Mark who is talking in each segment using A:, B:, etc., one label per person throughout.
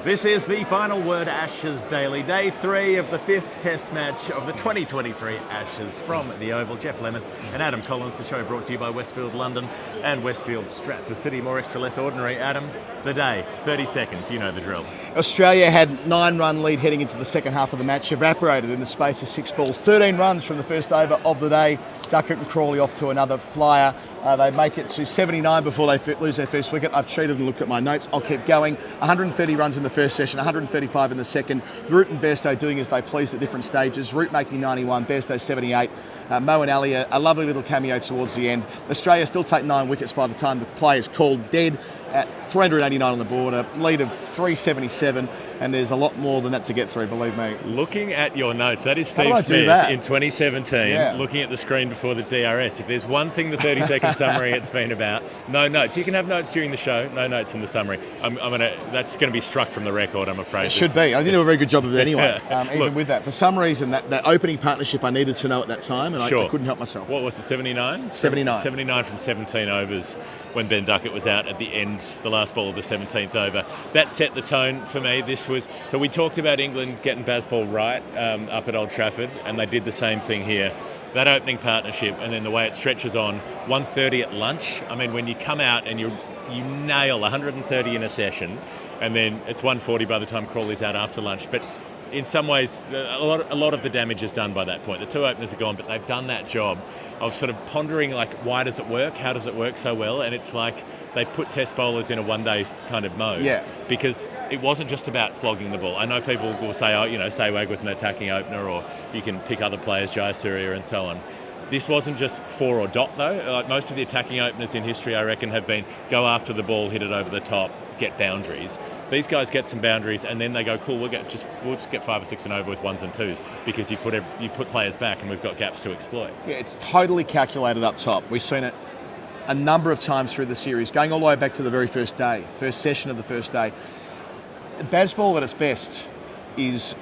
A: This is the Final Word Ashes Daily, day 3 of the 5th Test match of the 2023 Ashes from the Oval. Jeff Lemon and Adam Collins, the show brought to you by Westfield London and Westfield Stratford City. More extra, less ordinary. Adam, the day, 30 seconds, you know the drill.
B: Australia had 9-run lead heading into the second half of the match, evaporated in the space of 6 balls. 13 runs from the first over of the day. Duckett and Crawley off to another flyer. They make it to 79 before they lose their first wicket. I've cheated and looked at my notes. I'll keep going. 130 runs in the first session, 135 in the second. Root and Bairstow doing as they pleased at different stages. Root making 91, Bairstow 78. Mo and Ali, a lovely little cameo towards the end. Australia still take 9 wickets by the time the play is called dead at 389 on the board, a lead of 377, and there's a lot more than that to get through, believe me.
A: Looking at your notes, that is Steve Smith in 2017, looking at the screen before the DRS. If there's one thing the 30-second summary it's been about, no notes. You can have notes during the show, no notes in the summary. That's going to be struck from the record, I'm afraid.
B: It should be. I didn't do a very good job of it anyway, even with that. For some reason, that opening partnership I needed to know at that time, and I couldn't help myself.
A: What was it, 79?
B: 79.
A: 79 from 17 overs when Ben Duckett was out at the end, the last ball of the 17th over. That set the tone for me. So we talked about England getting Bazball right up at Old Trafford, and they did the same thing here. That opening partnership, and then the way it stretches on, 130 at lunch. I mean, when you come out and you nail 130 in a session, and then it's 140 by the time Crawley's out after lunch. But in some ways, a lot of the damage is done by that point. The 2 openers are gone, but they've done that job of sort of pondering, like, why does it work? How does it work so well? And it's like they put test bowlers in a one-day kind of mode. Yeah. Because it wasn't just about flogging the ball. I know people will say, Sehwag was an attacking opener, or you can pick other players, Jayasuriya and so on. This wasn't just for or dot, though. Like most of the attacking openers in history, I reckon, have been go after the ball, hit it over the top, get boundaries. These guys get some boundaries, and then they go, cool, we'll just get 5 or 6 and over with 1s and 2s, because you put players back, and we've got gaps to exploit. Yeah,
B: it's totally calculated up top. We've seen it a number of times through the series, going all the way back to the very first session of the first day. Bazball at its best is,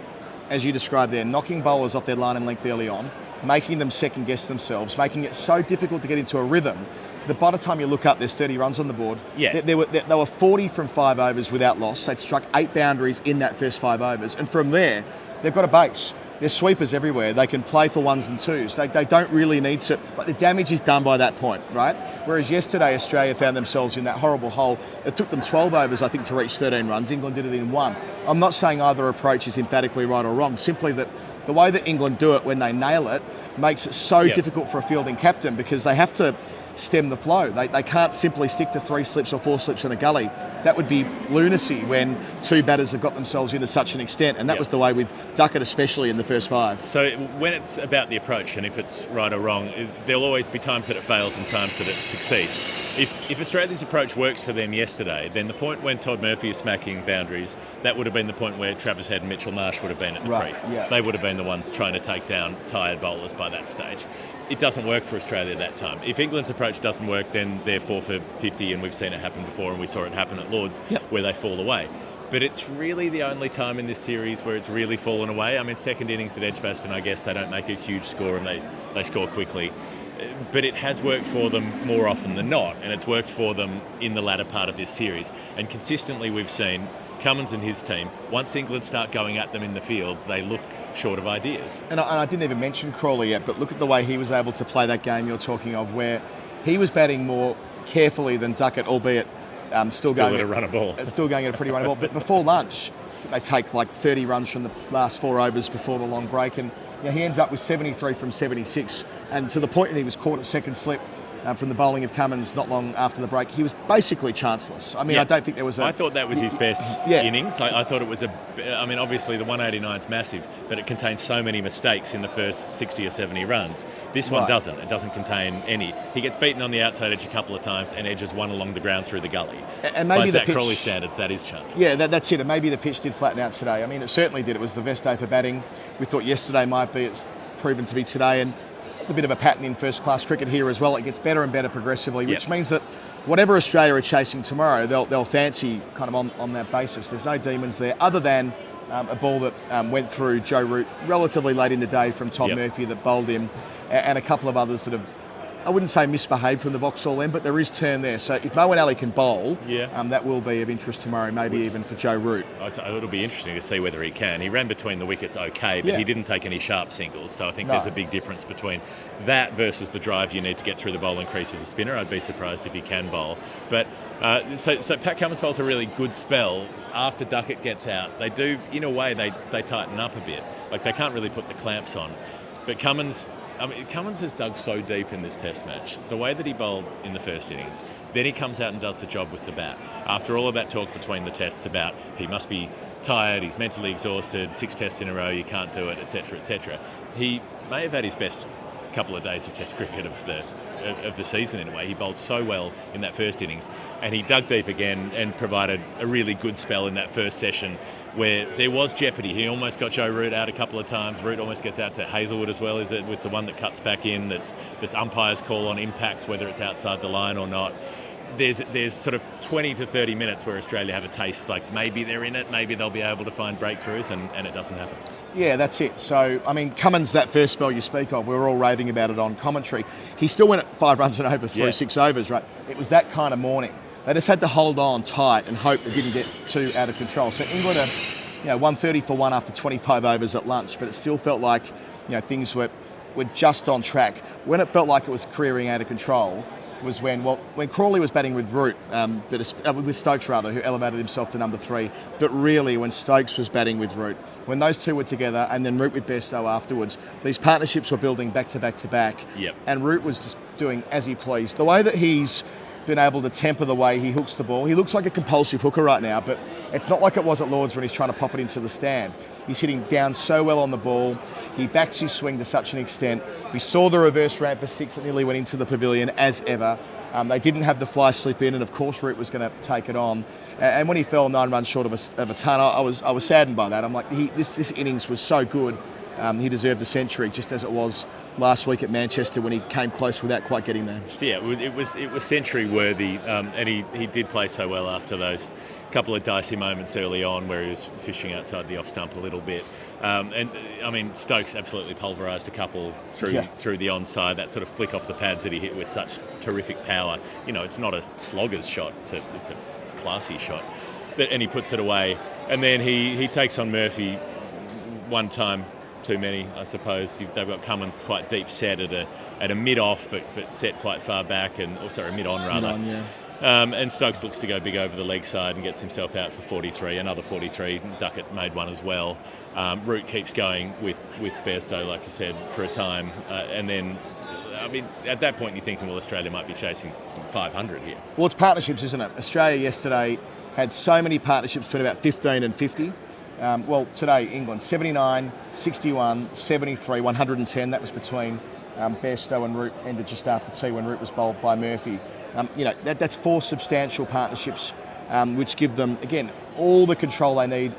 B: as you described there, knocking bowlers off their line and length early on, making them second guess themselves, making it so difficult to get into a rhythm that by the time you look up, there's 30 runs on the board. Yeah. They were 40 from 5 overs without loss. They'd struck 8 boundaries in that first 5 overs. And from there, they've got a base. There's sweepers everywhere. They can play for 1s and 2s. They don't really need to, but the damage is done by that point, right? Whereas yesterday, Australia found themselves in that horrible hole. It took them 12 overs, I think, to reach 13 runs. England did it in 1. I'm not saying either approach is emphatically right or wrong, simply that the way that England do it when they nail it makes it so difficult for a fielding captain, because they have to stem the flow. They can't simply stick to 3 slips or 4 slips in a gully. That would be lunacy when 2 batters have got themselves into such an extent, and that was the way with Duckett, especially in the first 5.
A: So when it's about the approach, and if it's right or wrong, there'll always be times that it fails and times that it succeeds. If Australia's approach works for them yesterday, then the point when Todd Murphy is smacking boundaries, that would have been the point where Travis Head and Mitchell Marsh would have been at the crease. Yeah. They would have been the ones trying to take down tired bowlers by that stage. It doesn't work for Australia that time. If England's approach doesn't work, then they're 4 for 50, and we've seen it happen before, and we saw it happen at Lords, where they fall away. But it's really the only time in this series where it's really fallen away. I mean, second innings at Edgbaston, I guess they don't make a huge score, and they score quickly. But it has worked for them more often than not, and it's worked for them in the latter part of this series. And consistently we've seen Cummins and his team, once England start going at them in the field, they look short of ideas. And I didn't even mention Crawley yet, but look at the way he was able to play that game you're talking of, where he was batting more carefully than Duckett, albeit still going at a runner ball. Still going at a pretty runner ball. But before lunch, they take like 30 runs from the last 4 overs before the long break, and he ends up with 73 from 76, and to the point that he was caught at second slip from the bowling of Cummins not long after the break, he was basically chanceless. I mean, I don't think there was I thought that was his best innings. I thought it was obviously the 189 is massive, but it contains so many mistakes in the first 60 or 70 runs. This one doesn't. It doesn't contain any. He gets beaten on the outside edge a couple of times and edges one along the ground through the gully.
B: And maybe
A: by Zach Crawley standards, that is chanceless.
B: Yeah, that's it. And maybe the pitch did flatten out today. I mean, it certainly did. It was the best day for batting. We thought yesterday might be. It's proven to be today, and it's a bit of a pattern in first-class cricket here as well. It gets better and better progressively, which means that whatever Australia are chasing tomorrow, they'll fancy kind of on that basis. There's no demons there, other than a ball that went through Joe Root relatively late in the day from Todd Murphy that bowled him, and a couple of others that have I wouldn't say misbehaved from the Vauxhall end, but there is turn there. So if Moeen Ali can bowl, that will be of interest tomorrow, maybe even for Joe Root.
A: It'll be interesting to see whether he can. He ran between the wickets okay, but he didn't take any sharp singles. So I think there's a big difference between that versus the drive you need to get through the bowling crease as a spinner. I'd be surprised if he can bowl. But so Pat Cummins bowls a really good spell. After Duckett gets out, they do, in a way, they tighten up a bit. Like, they can't really put the clamps on. But Cummins has dug so deep in this test match. The way that he bowled in the first innings, then he comes out and does the job with the bat. After all of that talk between the tests about he must be tired, he's mentally exhausted, 6 tests in a row, you can't do it, etc., etc. He may have had his best couple of days of test cricket of the season in a way. He bowled so well in that first innings, and he dug deep again and provided a really good spell in that first session where there was jeopardy. He almost got Joe Root out a couple of times. Root almost gets out to Hazelwood as well, is it, with the one that cuts back in, that's umpire's call on impact, whether it's outside the line or not. There's sort of 20 to 30 minutes where Australia have a taste, like maybe they're in it, maybe they'll be able to find breakthroughs, and it doesn't happen.
B: Yeah, that's it. So, I mean, Cummins, that first spell you speak of, we were all raving about it on commentary. He still went at 5 runs and over through 6 overs, right? It was that kind of morning. They just had to hold on tight and hope they didn't get too out of control. So England are, 130 for 1 after 25 overs at lunch, but it still felt like, things were just on track. When it felt like it was careering out of control was when Crawley was batting with Root, with Stokes rather, who elevated himself to number 3. But really, when Stokes was batting with Root, when those two were together, and then Root with Bairstow afterwards, these partnerships were building back to back to back.
A: Yep.
B: And Root was just doing as he pleased. The way that he's been able to temper the way he hooks the ball, he looks like a compulsive hooker right now, but it's not like it was at Lords when he's trying to pop it into the stand. He's hitting down so well on the ball. He backs his swing to such an extent. We saw the reverse ramp for 6 that nearly went into the pavilion as ever. They didn't have the fly slip in, and of course Root was going to take it on. And when he fell 9 runs short of a ton, I was saddened by that. I'm like, this innings was so good. He deserved a century, just as it was last week at Manchester when he came close without quite getting there.
A: Yeah, it was century worthy, and he did play so well after those couple of dicey moments early on where he was fishing outside the off stump a little bit. And I mean, Stokes absolutely pulverised a couple through the onside, that sort of flick off the pads that he hit with such terrific power. It's not a slogger's shot, it's a classy shot. And he puts it away. And then he takes on Murphy one time too many, I suppose. They've got Cummins quite deep set at a mid-off, but set quite far back, and also a mid-on rather.
B: Mid-on, yeah.
A: And Stokes looks to go big over the leg side and gets himself out for 43, another 43. Duckett made one as well. Root keeps going with Bairstow, like you said, for a time. And then, I mean, at that point you're thinking, well, Australia might be chasing 500 here.
B: Well, it's partnerships, isn't it? Australia yesterday had so many partnerships between about 15 and 50. Today, England, 79, 61, 73, 110. That was between Bairstow and Root, ended just after tea when Root was bowled by Murphy. That's 4 substantial partnerships, which give them, again, all the control they need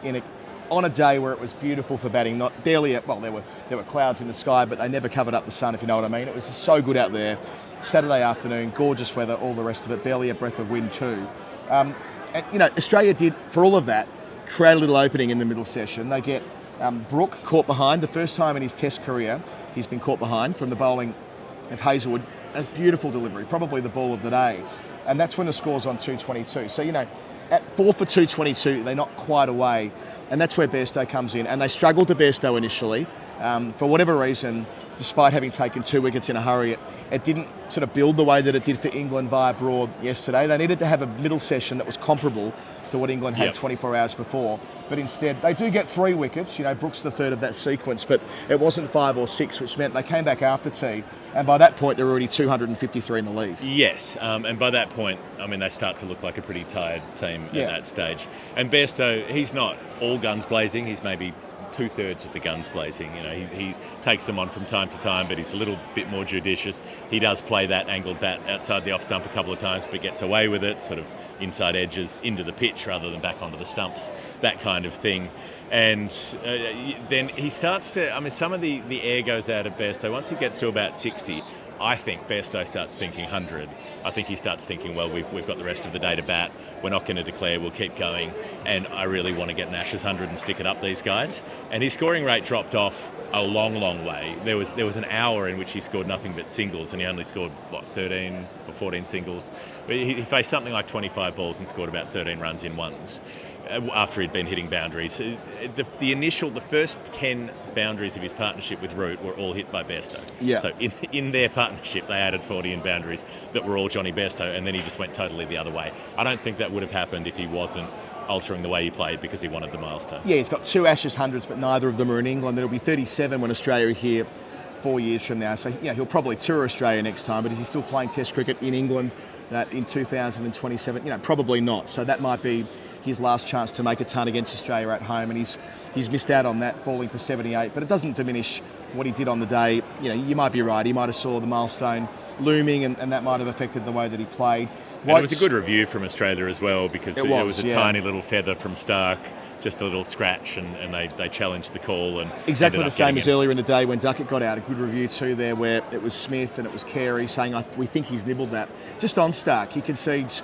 B: on a day where it was beautiful for batting. There were clouds in the sky, but they never covered up the sun, if you know what I mean. It was just so good out there. Saturday afternoon, gorgeous weather, all the rest of it, barely a breath of wind too. Australia did, for all of that, create a little opening in the middle session. They get Brook caught behind. The first time in his test career he's been caught behind from the bowling of Hazelwood. A beautiful delivery, probably the ball of the day. And that's when the score's on 222. So, at 4 for 222, they're not quite away. And that's where Bairstow comes in. And they struggled to Bairstow initially. For whatever reason, despite having taken 2 wickets in a hurry, it didn't sort of build the way that it did for England via Broad yesterday. They needed to have a middle session that was comparable to what England had 24 hours before. But instead, they do get 3 wickets. Brook's the third of that sequence, but it wasn't 5 or 6, which meant they came back after tea. And by that point, they were already 253 in the lead.
A: Yes, and by that point, I mean, they start to look like a pretty tired team at that stage. And Bairstow, he's not all guns blazing. He's maybe 2/3 of the guns blazing. He takes them on from time to time, but he's a little bit more judicious. He does play that angled bat outside the off stump a couple of times, but gets away with it, sort of inside edges into the pitch rather than back onto the stumps, that kind of thing. And then he starts to, I mean, some of the air goes out of Bairstow. Once he gets to about 60, I think Bairstow starts thinking 100. I think he starts thinking, well, we've got the rest of the day to bat. We're not going to declare. We'll keep going. And I really want to get an Ashes 100 and stick it up these guys. And his scoring rate dropped off a long way. There was an hour in which he scored nothing but singles, and he only scored 13 or 14 singles. But he faced something like 25 balls and scored about 13 runs in ones after he'd been hitting boundaries. The first 10 boundaries of his partnership with Root were all hit by Bairstow.
B: Yeah.
A: So in their partnership, they added 40 in boundaries that were all Jonny Bairstow, and then he just went totally the other way. I don't think that would have happened if he wasn't altering the way he played because he wanted the milestone.
B: Yeah, he's got 2 Ashes 100s, but neither of them are in England. There'll be 37 when Australia are here 4 years from now. So he'll probably tour Australia next time, but is he still playing Test cricket in England in 2027? Probably not. So that might be his last chance to make a ton against Australia at home, and he's missed out on that, falling for 78. But it doesn't diminish what he did on the day. You might be right. He might have saw the milestone looming, and that might have affected the way that he played.
A: And it was a good review from Australia as well, because it was a tiny little feather from Stark, just a little scratch, and they challenged the call. And
B: exactly the same as earlier in the day when Duckett got out. A good review too there, where it was Smith and it was Carey saying, we think he's nibbled that. Just on Stark, he concedes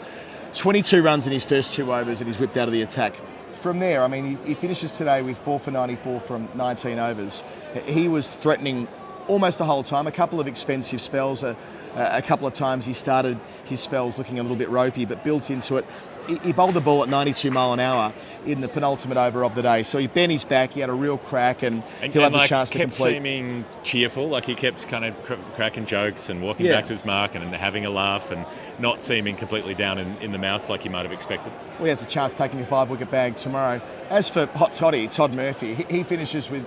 B: 22 runs in his first 2 overs and he's whipped out of the attack. From there, he finishes today with 4 for 94 from 19 overs. He was threatening almost the whole time. A couple of expensive spells. A couple of times he started his spells looking a little bit ropey, but built into it. He bowled the ball at 92 mile an hour in the penultimate over of the day. So he bent his back, he had a real crack, and he'll have the chance to complete.
A: Kept seeming cheerful, like he kept kind of cracking jokes and walking back to his mark and having a laugh and not seeming completely down in the mouth like he might have expected.
B: Well, he has a chance taking a 5-wicket bag tomorrow. As for Hot Toddy, Todd Murphy, he finishes with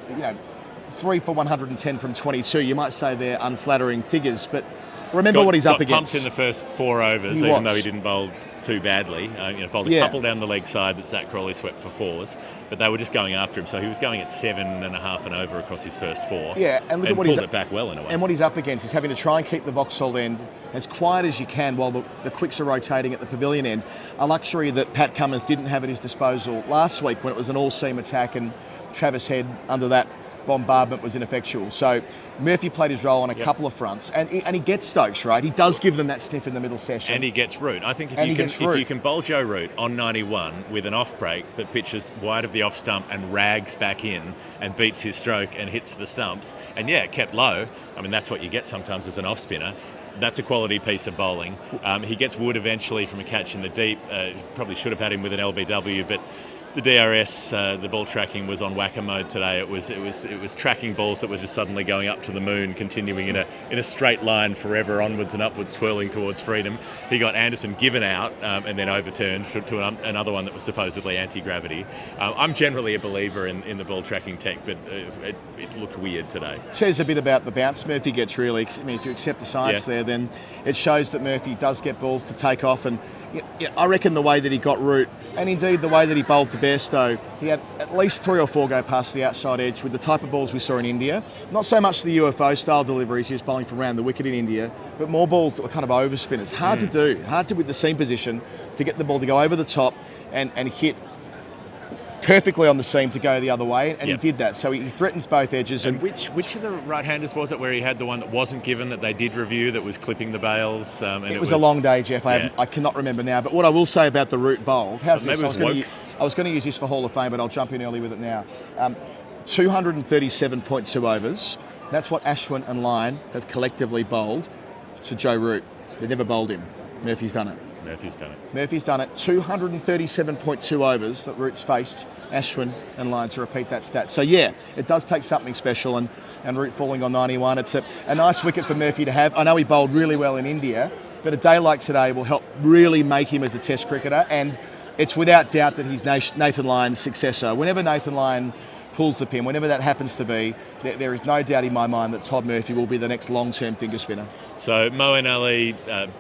B: 3 for 110 from 22. You might say they're unflattering figures, but remember what he's up against.
A: Pumped in the first 4 overs, even though he didn't bowl too badly. Bowled a couple down the leg side that Zach Crawley swept for 4s, but they were just going after him. So he was going at 7.5 and over across his first 4.
B: Yeah, and look at what
A: pulled it back well in a way.
B: And what he's up against is having to try and keep the Vauxhall end as quiet as you can while the quicks are rotating at the pavilion end. A luxury that Pat Cummins didn't have at his disposal last week when it was an all-seam attack and Travis Head under that bombardment was ineffectual. So Murphy played his role on a couple of fronts, and he gets Stokes, right? He does give them that sniff in the middle session.
A: And he gets Root. I think if you can bowl Joe Root on 91 with an off break that pitches wide of the off stump and rags back in and beats his stroke and hits the stumps, and kept low, that's what you get sometimes as an off spinner. That's a quality piece of bowling. He gets Wood eventually from a catch in the deep. Probably should have had him with an LBW, but the DRS, the ball tracking was on whacker mode today. It was tracking balls that were just suddenly going up to the moon, continuing in a straight line forever, onwards and upwards, twirling towards freedom. He got Anderson given out and then overturned to another one that was supposedly anti-gravity. I'm generally a believer in the ball tracking tech, but it looked weird today.
B: It says a bit about the bounce Murphy gets, really. If you accept the science there, then it shows that Murphy does get balls to take off, and I reckon the way that he got Root, and indeed the way that he bowled to Bairstow, he had at least 3 or 4 go past the outside edge with the type of balls we saw in India. Not so much the UFO style deliveries he was bowling from around the wicket in India, but more balls that were kind of overspinners. Hard to do, with the seam position, to get the ball to go over the top and hit perfectly on the seam to go the other way, and he did that. So he threatens both edges.
A: And which of the right-handers was it where he had the one that wasn't given, that they did review, that was clipping the bails?
B: It was a long day, Jeff. I cannot remember now. But what I will say about the Root bowl, how's this? I was going to use this for Hall of Fame, but I'll jump in early with it now. 237.2 overs. That's what Ashwin and Lyon have collectively bowled to Joe Root. They've never bowled him. Murphy's done it. Murphy's done it. 237.2 overs that Root's faced Ashwin and Lyon, to repeat that stat. So it does take something special, and Root falling on 91. It's a nice wicket for Murphy to have. I know he bowled really well in India, but a day like today will help really make him as a Test cricketer, and it's without doubt that he's Nathan Lyon's successor. Whenever Nathan Lyon pulls the pin, whenever that happens to be, there is no doubt in my mind that Todd Murphy will be the next long-term finger spinner.
A: So Moeen Ali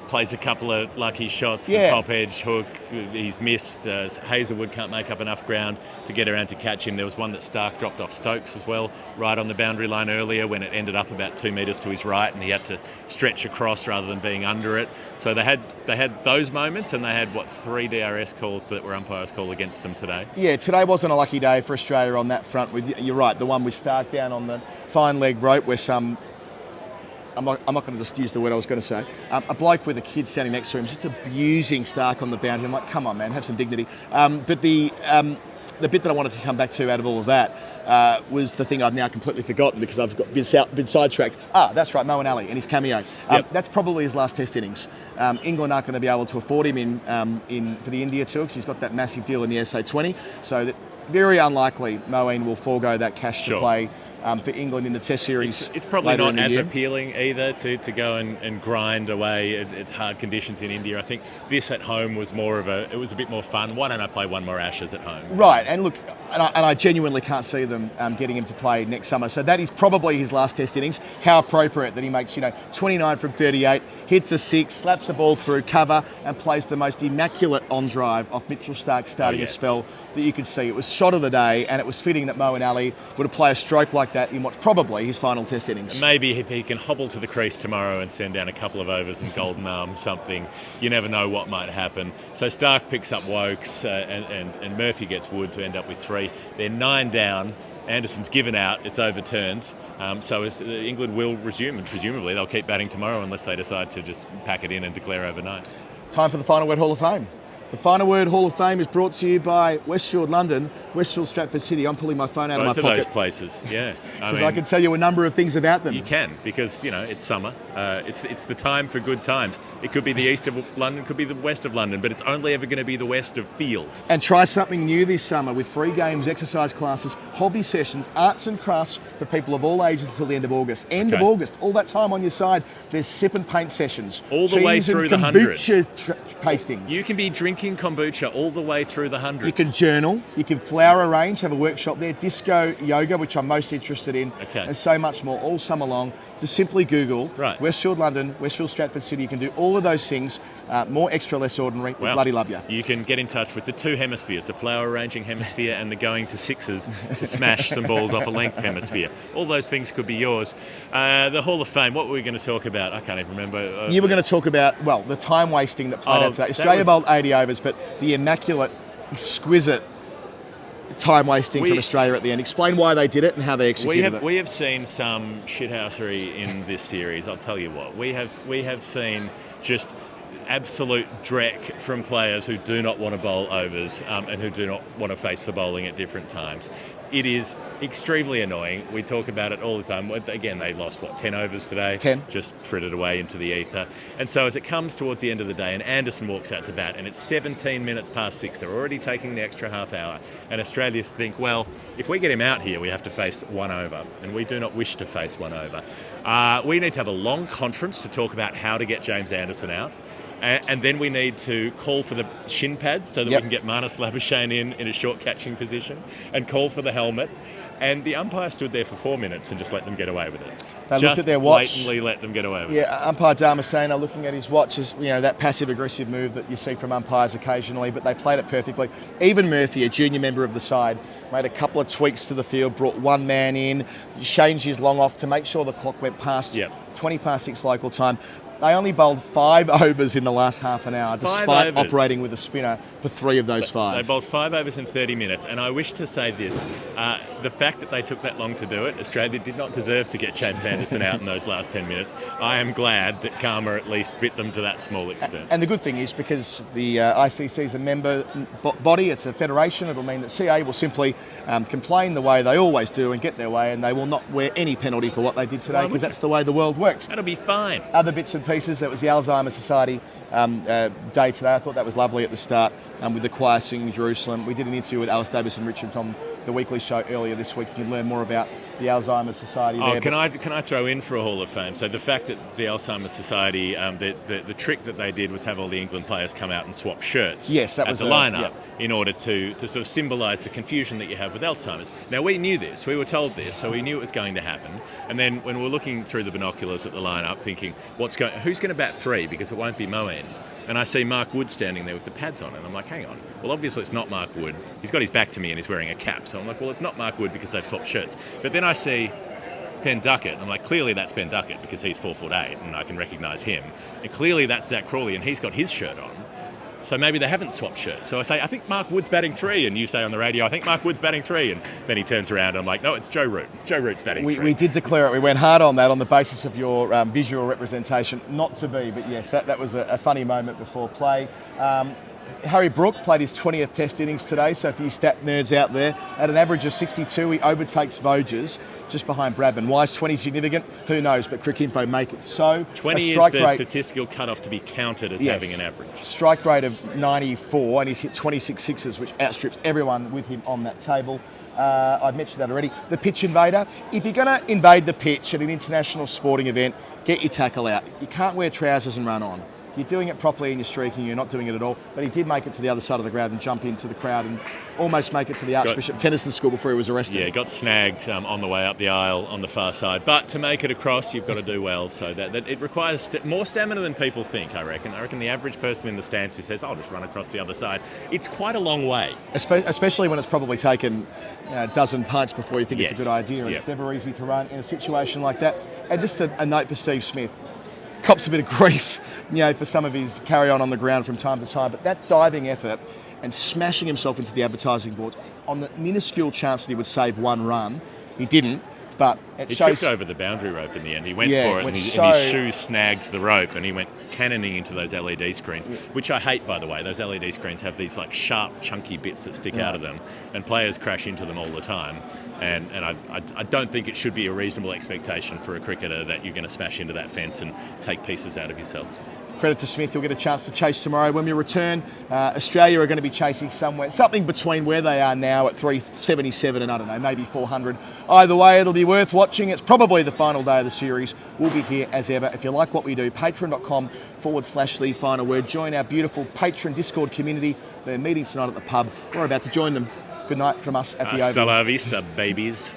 A: plays a couple of lucky shots, the top edge hook, he's missed. Hazelwood can't make up enough ground to get around to catch him. There was one that Stark dropped off Stokes as well, right on the boundary line earlier, when it ended up about 2 metres to his right and he had to stretch across rather than being under it. So they had those moments, and they had 3 DRS calls that were umpires call against them today. Yeah,
B: today wasn't a lucky day for Australia on that front. You're right, the one with Stark down on the fine leg rope where some I'm not going to just use the word I was going to say. A bloke with a kid standing next to him just abusing Stark on the boundary. I'm like, come on, man, have some dignity. But the bit that I wanted to come back to out of all of that was the thing I've now completely forgotten because I've been sidetracked. That's right, Moeen Ali and his cameo. That's probably his last Test innings. England aren't going to be able to afford him in for the India tour because he's got that massive deal in the SA20. So very unlikely Moeen will forego that cash to play for England in the Test series.
A: It's probably not as appealing either to go and grind away. It's hard conditions in India. I think this at home was it was a bit more fun. Why don't I play one more Ashes at home?
B: Right, and look, and I genuinely can't see them getting him to play next summer. So that is probably his last Test innings. How appropriate that he makes 29 from 38, hits a 6, slaps the ball through cover, and plays the most immaculate on drive off Mitchell Stark starting a spell that you could see. It was shot of the day, and it was fitting that Moeen Ali would play a stroke like that in what's probably his final Test innings.
A: Maybe if he can hobble to the crease tomorrow and send down a couple of overs and golden arm something, you never know what might happen. So Stark picks up Wokes and Murphy gets Wood to end up with 3. They're 9 down. Anderson's given out. It's overturned. So England will resume, and presumably they'll keep batting tomorrow unless they decide to just pack it in and declare overnight.
B: Time for the Final Word Hall of Fame. The Final Word Hall of Fame is brought to you by Westfield London, Westfield Stratford City. I'm pulling my phone out of my pocket.
A: Both of those places, yeah.
B: Because I can tell you a number of things about them.
A: You can, because, it's summer. It's the time for good times. It could be the east of London, could be the west of London, but it's only ever going to be the west of Field. And
B: try something new this summer with free games, exercise classes, hobby sessions, arts and crafts for people of all ages until the end of August. Of August, all that time on your side. There's sip and paint sessions.
A: All the way through the 100.
B: Tastings.
A: You can be drinking kombucha all the way through the 100.
B: You can journal, you can flower arrange, have a workshop there, disco yoga, which I'm most interested in, and so much more all summer long. Just simply Google Westfield London, Westfield Stratford City. You can do all of those things, more extra, less ordinary. We bloody love you.
A: You can get in touch with the 2 hemispheres, the flower arranging hemisphere and the going to sixes to smash some balls off a length hemisphere. All those things could be yours. The Hall of Fame, what were we going to talk about? I can't even remember.
B: You were going to talk about, the time wasting that played out today. Australia bowled 80 overs, but the immaculate, exquisite time wasting from Australia at the end. Explain why they did it and how they executed it.
A: We have seen some shithousery in this series. I'll tell you what. We have seen just absolute dreck from players who do not want to bowl overs and who do not want to face the bowling at different times. It is extremely annoying. We talk about it all the time. Again, they lost, 10 overs today?
B: 10.
A: Just frittered away into the ether. And so as it comes towards the end of the day and Anderson walks out to bat and it's 17 minutes past 6, they're already taking the extra half hour. And Australians think, well, if we get him out here, we have to face 1 over. And we do not wish to face 1 over. We need to have a long conference to talk about how to get James Anderson out. And then we need to call for the shin pads so that we can get Marnus Labuschagne in a short catching position and call for the helmet. And the umpire stood there for 4 minutes and just let them get away with it.
B: They looked at their watch.
A: Blatantly let them get away with it.
B: Yeah, umpire Dharmasena looking at his watch is, that passive-aggressive move that you see from umpires occasionally, but they played it perfectly. Even Murphy, a junior member of the side, made a couple of tweaks to the field, brought one man in, changed his long off to make sure the clock went past 20 past 6 local time. They only bowled 5 overs in the last half an hour, despite operating with a spinner for 3 of those 5.
A: They bowled 5 overs in 30 minutes, and I wish to say this. The fact that they took that long to do it, Australia did not deserve to get James Anderson out in those last 10 minutes. I am glad that karma at least bit them to that small extent.
B: And the good thing is, because the ICC is a member body, it's a federation, it'll mean that CA will simply complain the way they always do and get their way, and they will not wear any penalty for what they did today, because that's the way the world works.
A: That'll be fine.
B: Other bits and pieces, that was the Alzheimer's Society day today. I thought that was lovely at the start with the choir singing Jerusalem. We did an interview with Alice Davis and Richards on the weekly show earlier this week. You can learn more about the Alzheimer's Society there.
A: Can I throw in for a Hall of Fame? So the fact that the Alzheimer's Society, the trick that they did was have all the England players come out and swap shirts
B: at the
A: lineup in order to sort of symbolise the confusion that you have with Alzheimer's. Now, we knew this. We were told this, so we knew it was going to happen. And then when we were looking through the binoculars at the lineup thinking, who's going to bat 3? Because it won't be Moeen. And I see Mark Wood standing there with the pads on, and I'm like, hang on. Well, obviously it's not Mark Wood. He's got his back to me and he's wearing a cap. So I'm like, well, it's not Mark Wood because they've swapped shirts. But then I see Ben Duckett, and I'm like, clearly that's Ben Duckett because he's 4'8" and I can recognise him. And clearly that's Zach Crawley and he's got his shirt on. So maybe they haven't swapped shirts. So I say, I think Mark Wood's batting 3, and you say on the radio, I think Mark Wood's batting 3, and then he turns around and I'm like, no, it's Joe Root. Joe Root's batting 3.
B: We did declare it. We went hard on that on the basis of your visual representation. Not to be, but yes, that was a funny moment before play. Harry Brook played his 20th Test innings today, so for you stat nerds out there, at an average of 62, he overtakes Voges just behind Bradman. Why is 20 significant? Who knows, but Cricinfo make it so.
A: 20 is the statistical cut-off to be counted as having an average.
B: Strike rate of 94, and he's hit 26 sixes, which outstrips everyone with him on that table. I've mentioned that already. The pitch invader. If you're going to invade the pitch at an international sporting event, get your tackle out. You can't wear trousers and run on. You're doing it properly and you're streaking, you're not doing it at all. But he did make it to the other side of the ground and jump into the crowd and almost make it to the Archbishop Tennyson School before he was arrested.
A: Yeah, got snagged on the way up the aisle on the far side. But to make it across, you've got to do well. So that it requires more stamina than people think, I reckon. I reckon the average person in the stands who says, I'll just run across the other side, it's quite a long way.
B: Especially when it's probably taken a dozen punts before you think it's a good idea. And it's never easy to run in a situation like that. And just a note for Steve Smith. Cops a bit of grief, for some of his carry-on the ground from time to time. But that diving effort and smashing himself into the advertising boards on the minuscule chance that he would save one run, he didn't. But it shows...
A: He tripped over the boundary rope in the end. He went for it and his shoe snagged the rope and he went cannoning into those LED screens, which I hate, by the way. Those LED screens have these like sharp, chunky bits that stick out of them, and players crash into them all the time. And I don't think it should be a reasonable expectation for a cricketer that you're going to smash into that fence and take pieces out of yourself. Credit to Smith, you'll get a chance to chase tomorrow. When we return, Australia are going to be chasing something between where they are now at 377 and, I don't know, maybe 400. Either way, it'll be worth watching. It's probably the final day of the series. We'll be here as ever. If you like what we do, patreon.com/League Final Word. Join our beautiful Patreon Discord community. They're meeting tonight at the pub. We're about to join them. Good night from us at the Oval. Hasta la vista, babies.